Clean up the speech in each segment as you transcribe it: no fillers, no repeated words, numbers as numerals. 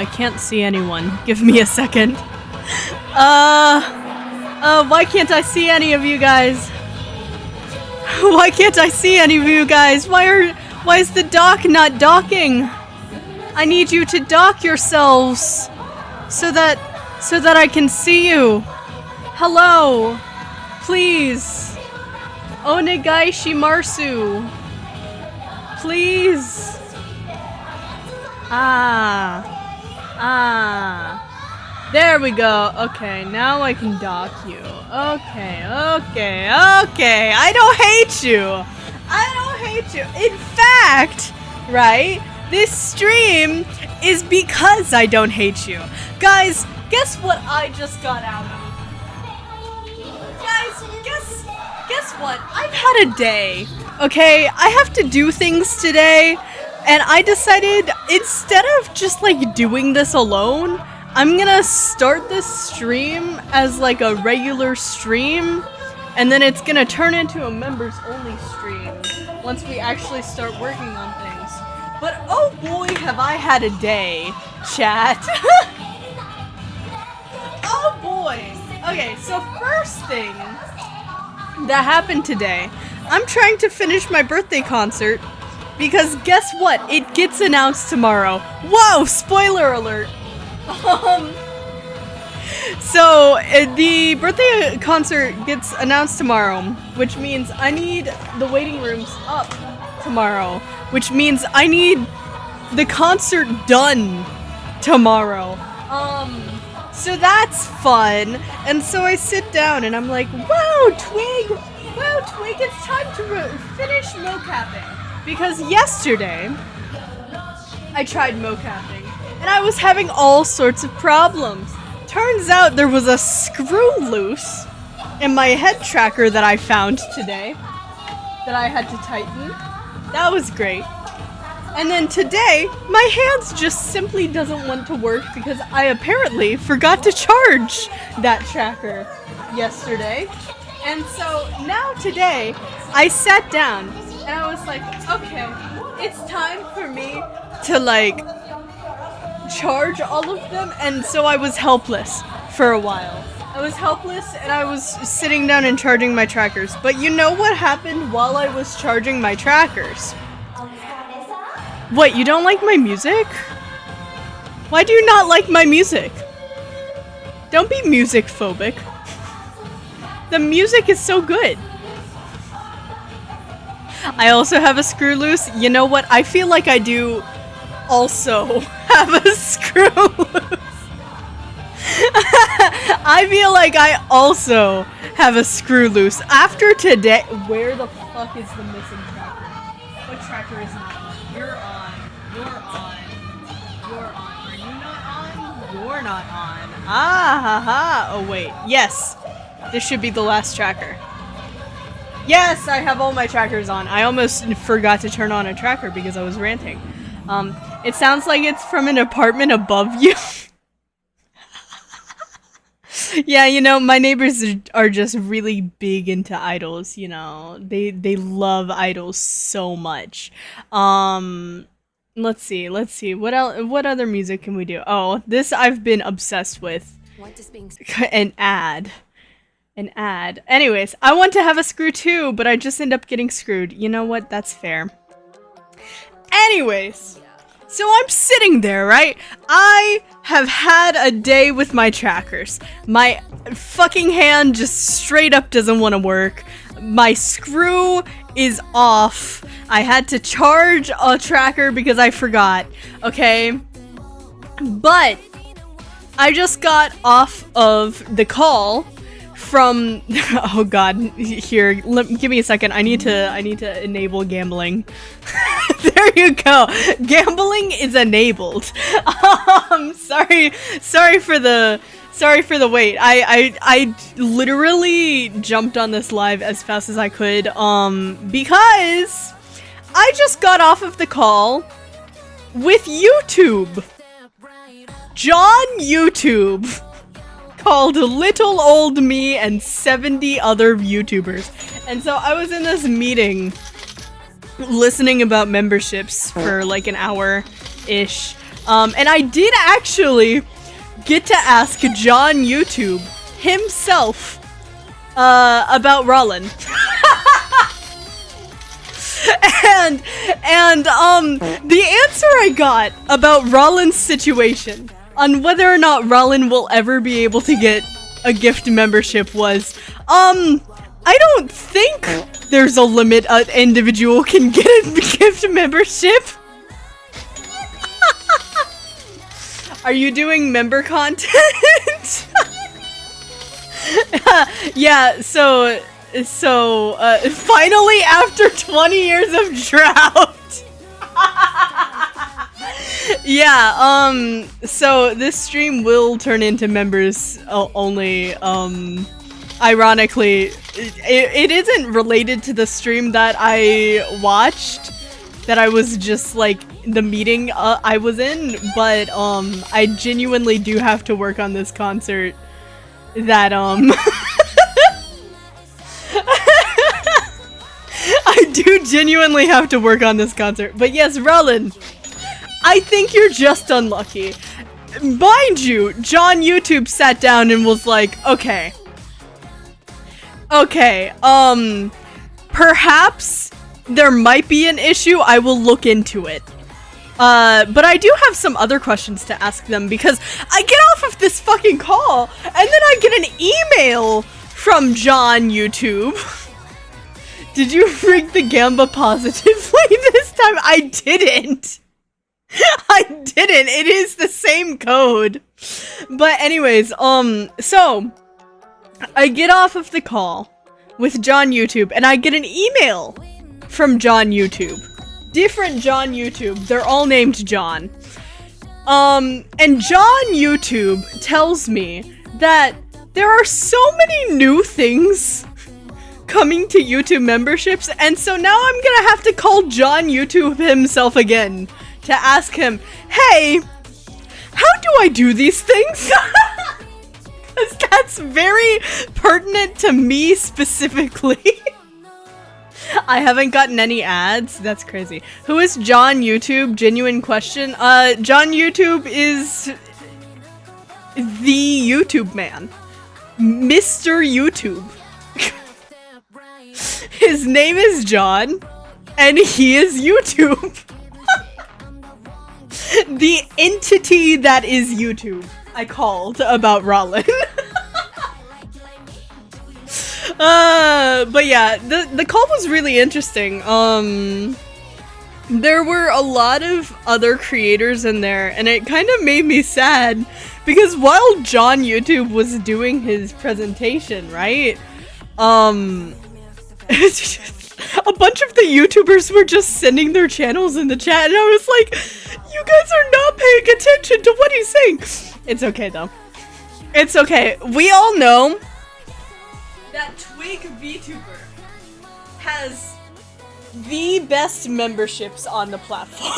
I can't see anyone. Give me a second. Why can't I see any of you guys? Why can't I see any of you guys? Why is the dock not docking? I need you to dock yourselves so that I can see you. Hello. Please. Onegai shimasu. Please. There we go. Okay, now I can dock you. Okay. I don't hate you. In fact, right? This stream is because I don't hate you. Guys, guess what I just got out of? Guys, guess what? I've had a day. Okay, I have to do things today. And I decided, instead of just like doing this alone, I'm gonna start this stream as like a regular stream, and then it's gonna turn into a members only stream once we actually start working on things. But oh boy, have I had a day, chat. Oh boy. Okay, so first thing that happened today, I'm trying to finish my birthday concert. Because guess what? It gets announced tomorrow. Whoa! Spoiler alert! So, the birthday concert gets announced tomorrow, which means I need the waiting rooms up tomorrow, which means I need the concert done tomorrow. So that's fun. And so I sit down and I'm like, wow, Twig! Well, Twig, it's time to finish mocapping. Because yesterday, I tried mocapping, and I was having all sorts of problems. Turns out there was a screw loose in my head tracker that I found today that I had to tighten. That was great. And then today, my hands just simply doesn't want to work because I apparently forgot to charge that tracker yesterday. And so now today, I sat down and I was like, okay, it's time for me to like charge all of them. And so I was helpless for a while. I was helpless and I was sitting down and charging my trackers. But you know what happened while I was charging my trackers? What, you don't like my music? Why do you not like my music? Don't be music phobic. The music is so good. I also have a screw loose. You know what? I feel like I do also have a screw loose. I feel like I also have a screw loose. After today, where the fuck is the missing tracker? What tracker is not on? You're on. You're on. You're on. Are you not on? You're not on. Ah ha ha. Oh wait. Yes. This should be the last tracker. Yes, I have all my trackers on. I almost forgot to turn on a tracker because I was ranting. It sounds like it's from an apartment above you. Yeah, you know, my neighbors are just really big into idols, you know. They love idols so much. Let's see. What else? What other music can we do? Oh, this I've been obsessed with. An ad. Anyways, I want to have a screw too, but I just end up getting screwed. You know what? That's fair. Anyways, so I'm sitting there, right? I have had a day with my trackers. My fucking hand just straight up doesn't want to work. My screw is off. I had to charge a tracker because I forgot. Okay? But I just got off of the call from oh god, here, give me a second. I need to enable gambling. There you go. Gambling is enabled. Sorry for the wait. I literally jumped on this live as fast as I could because I just got off of the call with YouTube. John YouTube called Little Old Me and 70 other YouTubers. And so I was in this meeting listening about memberships for like an hour-ish. And I did actually get to ask John YouTube himself about Rollin. and the answer I got about Rollin's situation on whether or not Rollin will ever be able to get a gift membership was, I don't think there's a limit an individual can get a gift membership. Are you doing member content? Yeah, so finally after 20 years of drought. Yeah, so this stream will turn into members only. Ironically, it isn't related to the stream that I watched, that I was just like the meeting I was in, but I genuinely do have to work on this concert that I do genuinely have to work on this concert. But yes, Rollin, I think you're just unlucky. Mind you, John YouTube sat down and was like, okay, perhaps there might be an issue. I will look into it. But I do have some other questions to ask them because I get off of this fucking call and then I get an email from John YouTube. Did you rig the Gamba positively this time? I didn't. It is the same code. But anyways, so I get off of the call with John YouTube, and I get an email from John YouTube. Different John YouTube. They're all named John. And John YouTube tells me that there are so many new things coming to YouTube memberships, and so now I'm gonna have to call John YouTube himself again to ask him, hey, how do I do these things? Because that's very pertinent to me specifically. I haven't gotten any ads. That's crazy. Who is John YouTube? Genuine question. John YouTube is the YouTube man. Mr. YouTube. His name is John, and he is YouTube. The entity that is YouTube. I called about Rollin. But yeah, the call was really interesting. There were a lot of other creators in there, and it kind of made me sad because while John YouTube was doing his presentation, right? A bunch of the YouTubers were just sending their channels in the chat, and I was like, you guys are not paying attention to what he's saying. It's okay though. It's okay. We all know that Twig VTuber has the best memberships on the platform.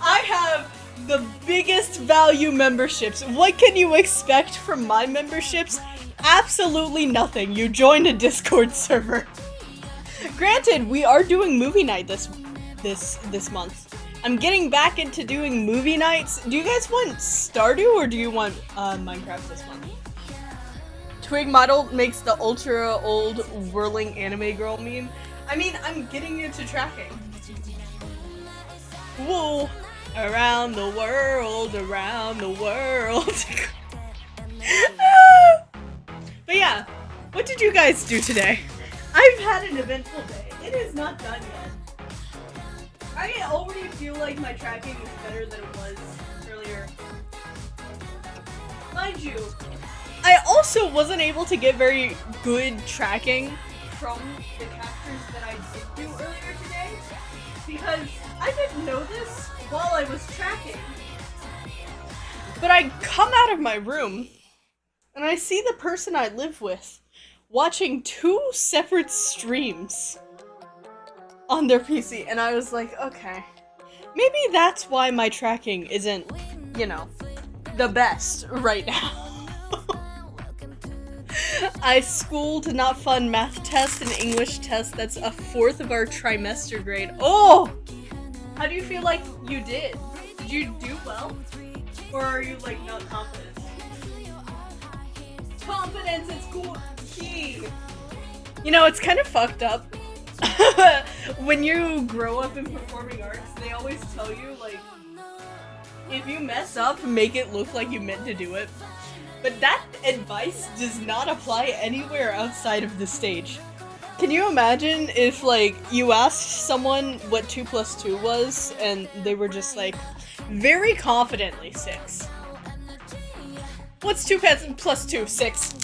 I have the biggest value memberships. What can you expect from my memberships? Absolutely nothing. You joined a Discord server. Granted, we are doing movie night this month. I'm getting back into doing movie nights. Do you guys want Stardew or do you want Minecraft this month? Twig model makes the ultra old whirling anime girl meme. I mean, I'm getting into tracking. Whoa, around the world, around the world. But yeah, what did you guys do today? I've had an eventful day. It is not done yet. I already feel like my tracking is better than it was earlier. Mind you, I also wasn't able to get very good tracking from the captures that I did do earlier today because I didn't know this while I was tracking. But I come out of my room and I see the person I live with watching 2 separate streams on their PC, and I was like, okay, maybe that's why my tracking isn't, you know, the best right now. I schooled not fun math test and English test. That's a 4th of our trimester grade. Oh! How do you feel like you did? Did you do well? Or are you, like, not confident? Confidence is key! You know, it's kind of fucked up. When you grow up in performing arts, they always tell you, like, if you mess up, make it look like you meant to do it. But that advice does not apply anywhere outside of the stage. Can you imagine if, like, you asked someone what 2 + 2 was, and they were just like, very confidently 6. What's 2 + 2? 6.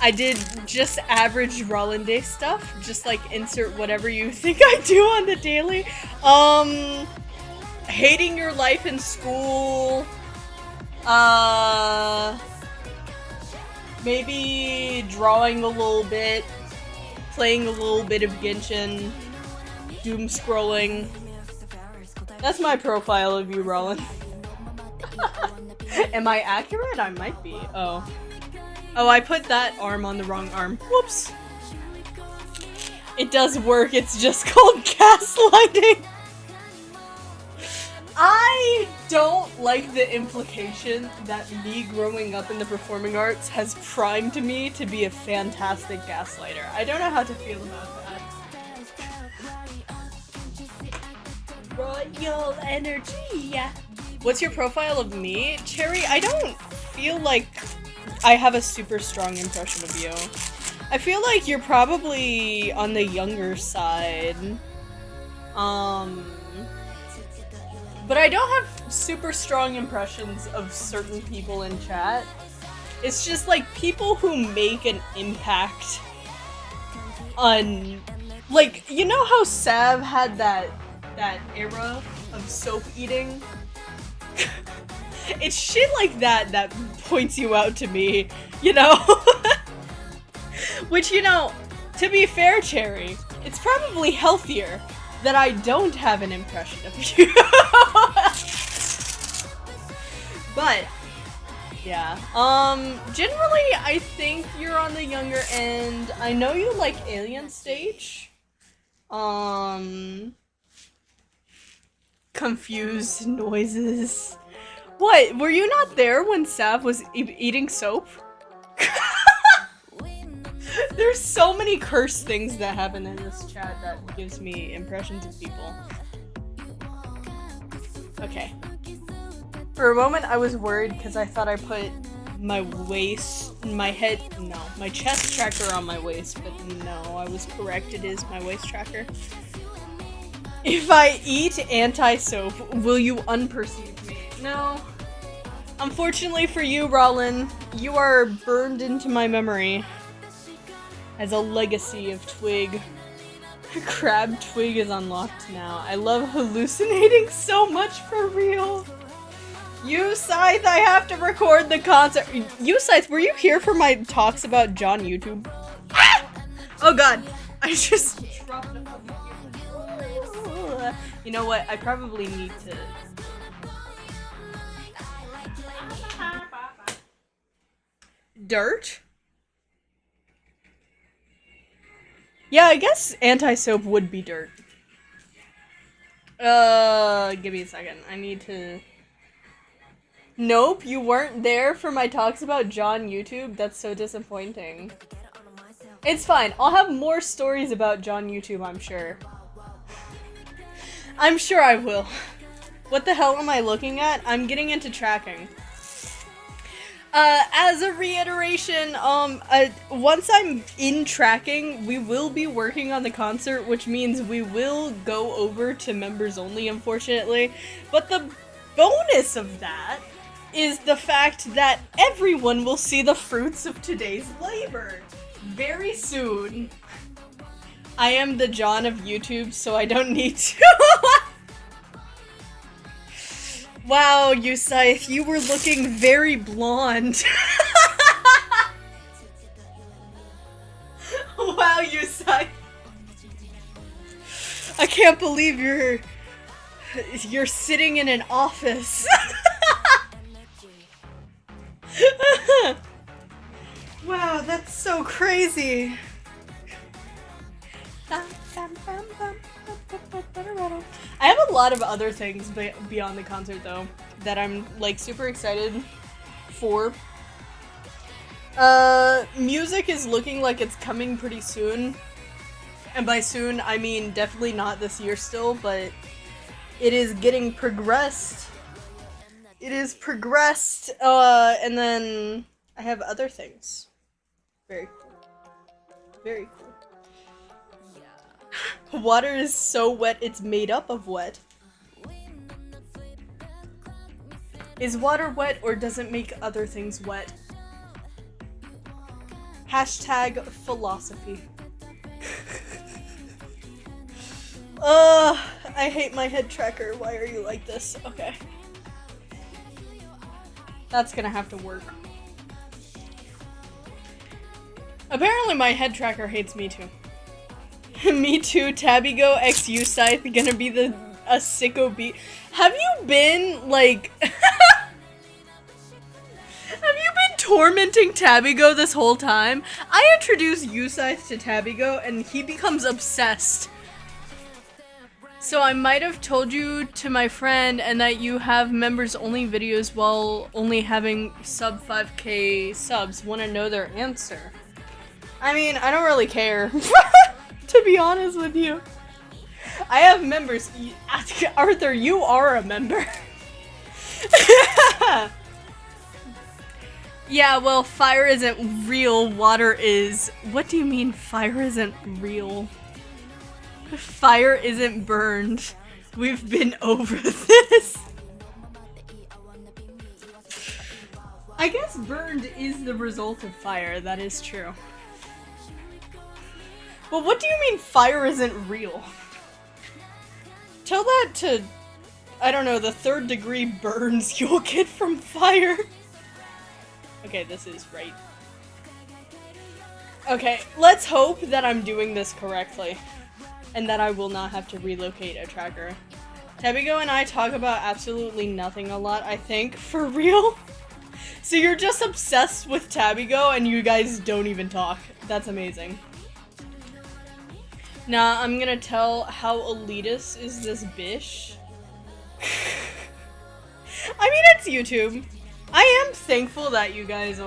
I did just average Rollin Day stuff, just like insert whatever you think I do on the daily. Hating your life in school. Maybe drawing a little bit, playing a little bit of Genshin, doom scrolling. That's my profile of you, Rollin. Am I accurate? I might be. Oh. Oh, I put that arm on the wrong arm. Whoops. It does work, it's just called gaslighting. I don't like the implication that me growing up in the performing arts has primed me to be a fantastic gaslighter. I don't know how to feel about that. Royal energy. What's your profile of me? Cherry, I don't feel like I have a super strong impression of you. I feel like you're probably on the younger side. But I don't have super strong impressions of certain people in chat. It's just like people who make an impact on, like, you know how Sav had that era of soap eating? It's shit like that that points you out to me, you know? Which, you know, to be fair, Cherry, it's probably healthier that I don't have an impression of you. But yeah, generally I think you're on the younger end. I know you like Alien Stage. Confused noises. What? Were you not there when Sav was eating soap? There's so many cursed things that happen in this chat that gives me impressions of people. Okay. For a moment I was worried because I thought I put my my chest tracker on my waist, but no, I was correct, it is my waist tracker. If I eat anti-soap, will you unperceive me? No. Unfortunately for you, Rollin, you are burned into my memory as a legacy of Twig. Crab Twig is unlocked now. I love hallucinating so much, for real. U.S.A, I have to record the concert. U.S.A, were you here for my talks about John YouTube? Ah! Oh god, I just dropped it. You know what, I probably need to... Dirt? Yeah, I guess anti-soap would be dirt. Give me a second. I need to... Nope, you weren't there for my talks about John YouTube? That's so disappointing. It's fine. I'll have more stories about John YouTube, I'm sure. I'm sure I will. What the hell am I looking at? I'm getting into tracking. As a reiteration, once I'm in tracking, we will be working on the concert, which means we will go over to members only, unfortunately. But the bonus of that is the fact that everyone will see the fruits of today's labor very soon. I am the John of YouTube, so I don't need to. Wow, U.S.A, you were looking very blonde. Wow, U.S.A, I can't believe you're sitting in an office. Wow, that's so crazy. I have a lot of other things beyond the concert, though, that I'm, like, super excited for. Music is looking like it's coming pretty soon. And by soon, I mean definitely not this year still, but it is getting progressed. It is progressed, and then I have other things. Very cool. Very cool. Water is so wet, it's made up of wet. Is water wet, or does it make other things wet? Hashtag philosophy. I hate my head tracker. Why are you like this? Okay. That's gonna have to work. Apparently my head tracker hates me too. Me too, Tabigo x U-Scythe gonna be a sicko beat. Have you been, like... Have you been tormenting Tabigo this whole time? I introduced U-Scythe to Tabigo and he becomes obsessed. So I might have told you to my friend and that you have members only videos while only having sub 5k subs. Wanna know their answer? I mean, I don't really care. To be honest with you. I have members. Arthur, you are a member. Yeah, well, fire isn't real, water is. What do you mean fire isn't real? Fire isn't burned. We've been over this. I guess burned is the result of fire, that is true. But what do you mean fire isn't real? Tell that to, I don't know, the 3rd degree burns you'll get from fire. Okay, this is right. Okay, let's hope that I'm doing this correctly. And that I will not have to relocate a tracker. Tabigo and I talk about absolutely nothing a lot, I think, for real. So you're just obsessed with Tabigo and you guys don't even talk. That's amazing. Nah, I'm gonna tell how elitist is this bish. I mean, it's YouTube. I am thankful that you guys,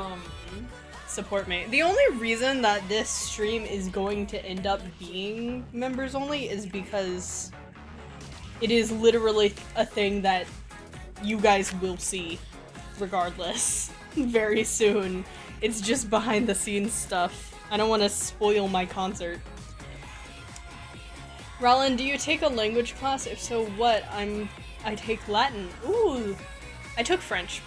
support me. The only reason that this stream is going to end up being members only is because it is literally a thing that you guys will see regardless very soon. It's just behind the scenes stuff. I don't want to spoil my concert. Roland, do you take a language class? If so, what? I take Latin. Ooh, I took French.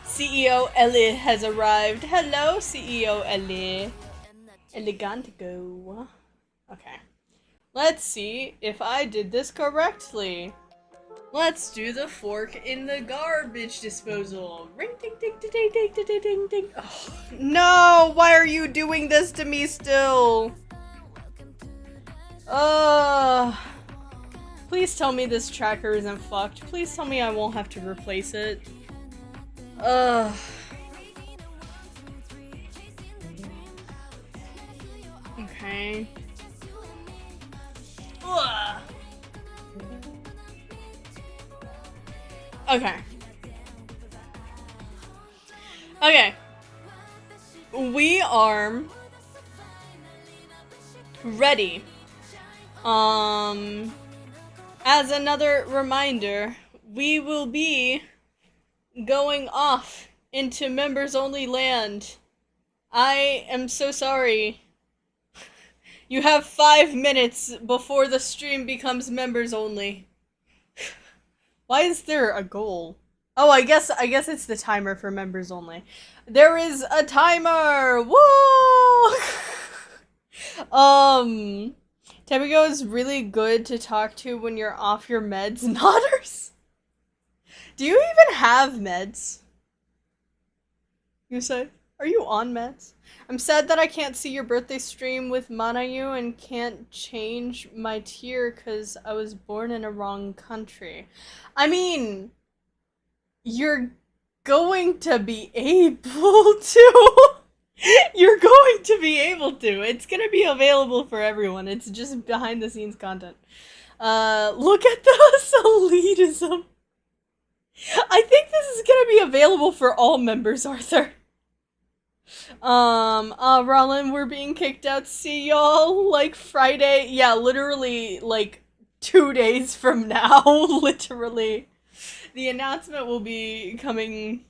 CEO Ellie has arrived. Hello, CEO Ellie. Elegantico. Okay. Let's see if I did this correctly. Let's do the fork in the garbage disposal. Ring ding ding ding ding ding ding ding ding. Oh, no! Why are you doing this to me still? Please tell me this tracker isn't fucked. Please tell me I won't have to replace it. Okay. Ugh. Okay. Okay. We are ready. As another reminder, we will be going off into members only land. I am so sorry. You have 5 minutes before the stream becomes members only. Why is there a goal? Oh, I guess it's the timer for members only. There is a timer! Woo! Tabigo is really good to talk to when you're off your meds, Nodders. Do you even have meds? You say? Are you on meds? I'm sad that I can't see your birthday stream with Manayu and can't change my tier because I was born in a wrong country. I mean, you're going to be able to. You're going to be able to. It's gonna be available for everyone. It's just behind the scenes content. Look at this elitism. I think this is gonna be available for all members, Arthur. Rollin, we're being kicked out. See y'all, like, Friday. Yeah, literally, like, 2 days from now. Literally. The announcement will be coming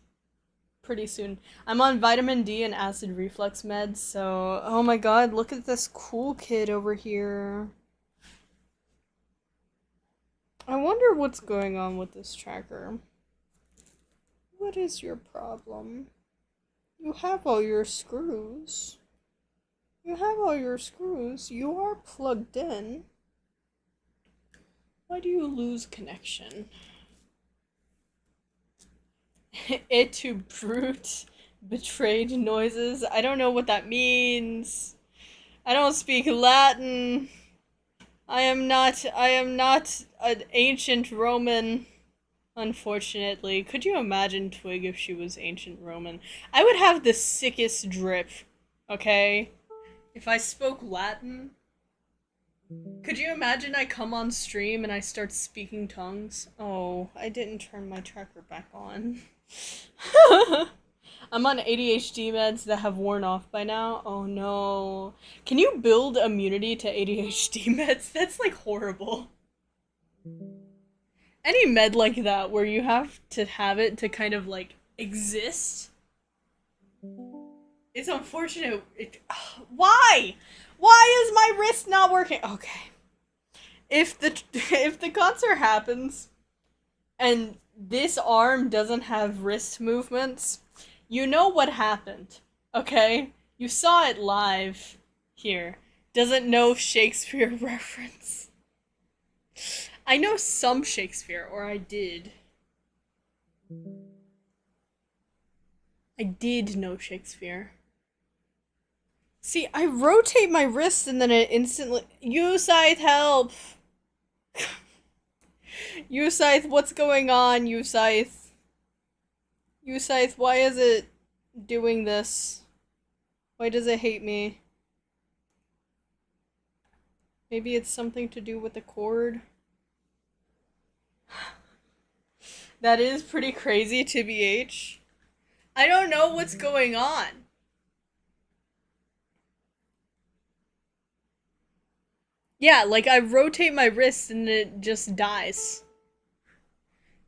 pretty soon. I'm on vitamin D and acid reflux meds, so... Oh my god, look at this cool kid over here. I wonder what's going on with this tracker. What is your problem? You have all your screws. You have all your screws. You are plugged in. Why do you lose connection? Et tu brute, betrayed noises. I don't know what that means. I don't speak Latin. I am not an ancient Roman, unfortunately. Could you imagine Twig if she was ancient Roman? I would have the sickest drip, okay? If I spoke Latin. Could you imagine I come on stream and I start speaking tongues? Oh, I didn't turn my tracker back on. I'm on ADHD meds that have worn off by now. Oh no. Can you build immunity to ADHD meds? That's like horrible. Any med like that where you have to have it to kind of like exist. It's unfortunate. Why? Why is my wrist not working? Okay. If the concert happens and this arm doesn't have wrist movements, you know what happened, okay? You saw it live here. Doesn't know Shakespeare reference. I know some Shakespeare, or I did. I did know Shakespeare. See, I rotate my wrist and then it instantly. U.S.A help! U.S.A, what's going on, U.S.A? U.S.A, why is it doing this? Why does it hate me? Maybe it's something to do with the cord? That is pretty crazy, TBH. I don't know what's going on. Yeah, like I rotate my wrist and it just dies.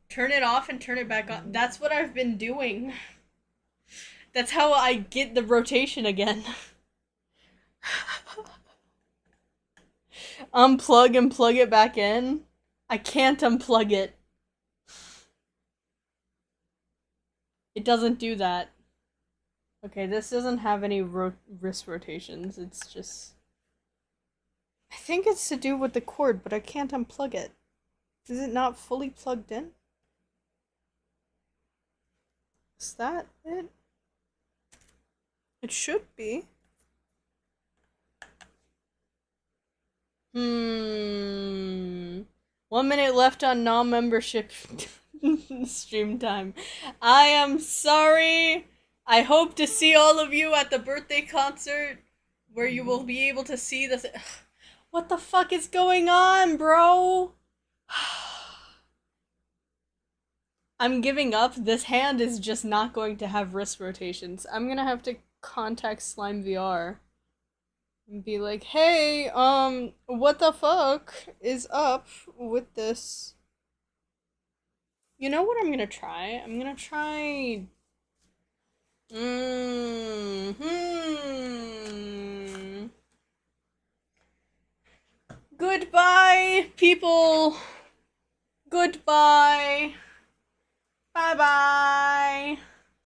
Turn it off and turn it back on. That's what I've been doing. That's how I get the rotation again. Unplug and plug it back in. I can't unplug it. It doesn't do that. Okay, this doesn't have any wrist rotations. It's just... I think it's to do with the cord, but I can't unplug it. Is it not fully plugged in? Is that it? It should be. 1 minute left on non-membership stream time. I am sorry. I hope to see all of you at the birthday concert where you will be able to see the what the fuck is going on, bro? I'm giving up. This hand is just not going to have wrist rotations. I'm gonna have to contact Slime VR and be like, hey, what the fuck is up with this? You know what I'm gonna try? I'm gonna try...